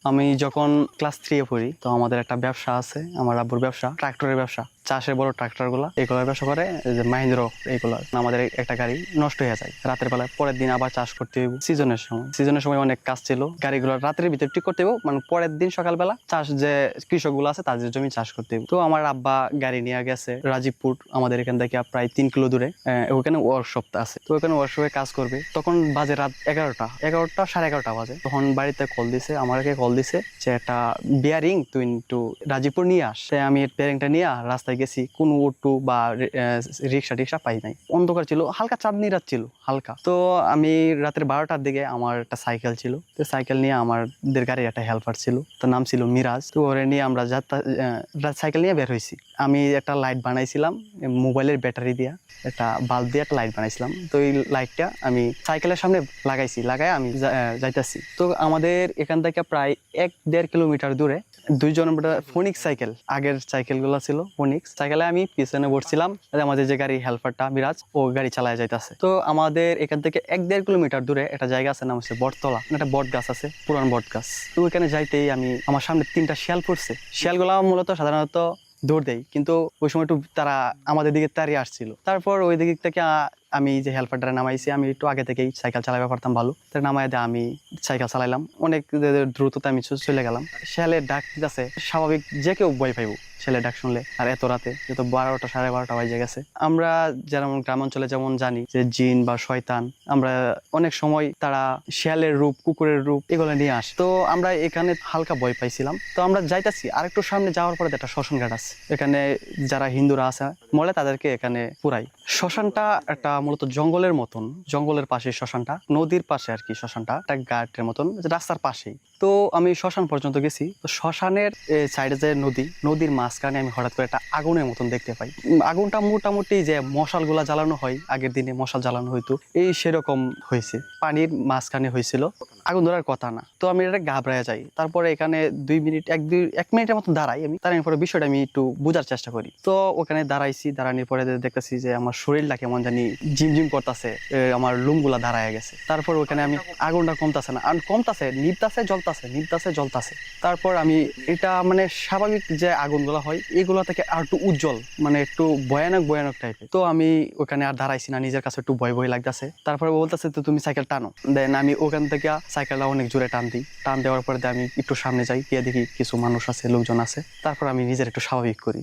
আমি যখন ক্লাস 3 এ পড়ি তো আমাদের একটা ব্যবসা আছে, আমার আব্বুর ব্যবসা, ট্রাক্টরের ব্যবসা, চাষের বড় ট্রাক্টর গুলা এগুলোর ব্যবসা করে, এই যে মাহিন্দ্র এইগুলা। আমাদের একটা গাড়ি নষ্ট হয়ে যায় রাতের বেলা, পরের দিন আবার চাষ করতে হইব। সিজনের সময় অনেক কাজ ছিল, গাড়িগুলো রাতের ভিতরে ঠিক করতে হইব, মানে পরের দিন সকালবেলা চাষ যে কৃষক গুলো আছে তাদের জমি চাষ করতে হইব। তো আমার আব্বা গাড়ি নিয়ে গেছে রাজীবপুর, আমাদের এখান থেকে প্রায় 3 কিলো দূরে। ওখানে ওয়ার্কশপ আছে, তো ওখানে ওয়ার্কশপে কাজ করবে। তখন বাজে রাত 11টা 11:30 বাজে। তখন বাড়িতে কল দিছে, আমাকে কল দিছে যে একটা বিয়ারিং তুই একটু রাজীবপুর নিয়ে আস। আমি বিয়ারিংটা নিয়ে রাস্তায় গেছি, কোন অটো বা রিক্সা পাই নাই, অন্ধকার ছিল, হালকা চাঁদনি রাত ছিল হালকা। তো আমি রাতের 12টার দিকে আমার একটা সাইকেল ছিল, তো সাইকেল নিয়ে আমাদের গাড়ির একটা হেল্পার ছিল, তার নাম ছিল মিরাজ। তো ওরে নিয়ে আমরা সাইকেল নিয়ে বের হয়েছি। আমি একটা লাইট বানাইছিলাম মোবাইলের ব্যাটারি দিয়া, একটা বাল্ব দিয়ে একটা লাইট বানাইছিলাম। তো এই লাইটটা আমি সাইকেলের সামনে লাগাই আমি যাইতাছি। তো আমাদের এখান থেকে প্রায় 1-1.5 কিলোমিটার দূরে দুইজন ফোনিক্স সাইকেল, আগের সাইকেল গুলো ছিল ফোনিক্স সাইকেলে, আমি পিছনে বসছিলাম, আমাদের যে গাড়ি হেল্পারটা মিরাজ ও গাড়ি চালায় যাইতেছে। তো আমাদের এখান থেকে 1-1.5 কিলোমিটার দূরে একটা জায়গা আছে, নাম হচ্ছে বটতলা, একটা বট গাছ আছে, পুরান বট গাছ। তো ওইখানে যাইতেই আমার সামনে 3টা শিয়াল পড়ছে। শিয়ালগুলা মূলত সাধারণত দৌড় দেয়, কিন্তু ওই সময় একটু তারা আমাদের দিকে তাড়িয়ে আসছিল। তারপর ওই দিক থেকে আমি যে হেল্পারটা নামাইছি, আমি একটু আগে থেকেই সাইকেল চালাতে পারতাম ভালো, তার নামাই দিয়ে আমি সাইকেল চালাইলাম, অনেক দ্রুততা আমি চলে গেলাম। শিয়ালের ডাক দিতেছে, স্বাভাবিক যে কেউ ভয় পাইব ছেলে ডাক শুনলে, আর এত রাতে, যেহেতু 12টা 12:30 বাজে গেছে। আমরা যেমন গ্রামাঞ্চলে যেমন জানি যে জিন বা শয়তান, আমরা অনেক সময় তারা শিয়ালের রূপ, কুকুরের রূপ এগুলো নিয়ে আসে। তো আমরা এখানে হালকা ভয় পাইছিলাম। তো আমরা যাইতাছি, আরেকটু সামনে যাওয়ার পরে একটা শ্মশান ঘাট আছে, এখানে যারা হিন্দুরা আছে মলে তাদেরকে এখানে পুরাই। শ্মশানটা একটা মূলত জঙ্গলের মতন, জঙ্গলের পাশে শ্মশানটা, নদীর পাশে আর কি শ্মশানটা, একটা ঘাটের মতন রাস্তার পাশেই। তো আমি শ্মশান পর্যন্ত গেছি। তো শ্মশানের সাইডে যে নদীর মাঝখানে আমি হঠাৎ করে একটা আগুনের মতন দেখতে পাই। আগুনটা মোটামুটি যে মশাল গুলা জ্বালানো হয়, আগের দিনে মশাল জ্বালানো হইতো, এই সেরকম হয়েছে, পানির মাঝখানে হয়েছিল, আগুন ধরার কথা না। তো আমি এটা ঘাবড়ায় যাই। তারপরে এখানে 1 মিনিটের মতো দাঁড়াই। আমি দাঁড়ানোর পরে বিষয়টা আমি একটু বোঝার চেষ্টা করি। তো ওখানে দাঁড়ানোর পরে দেখতেছি যে আমার শরীরটা কেমন জানি ঝিমঝিম করতেছে, আমার লুমগুলা দাঁড়ায় গেছে। তারপর ওখানে আমি আগুনটা কমতাছে না, আর কমতাছে, নিভতাছে জ্বলতাছে। তারপর আমি এটা মানে স্বাভাবিক যে আগুনগুলা হয় এগুলো থেকে আর একটু উজ্জ্বল, মানে একটু ভয়ানক টাইপের। তো আমি ওখানে আর দাঁড়াইছি না, নিজের কাছে একটু ভয় লাগতেছে। তারপরে বলতেছে তো তুমি সাইকেল টানো। দেন আমি ওখান থেকে সাইকেলটা অনেক জোরে টান দেওয়ার পরে আমি একটু সামনে যাই, গিয়ে দেখি কিছু মানুষ আছে, লোকজন আছে। তারপর আমি নিজের একটু স্বাভাবিক করি।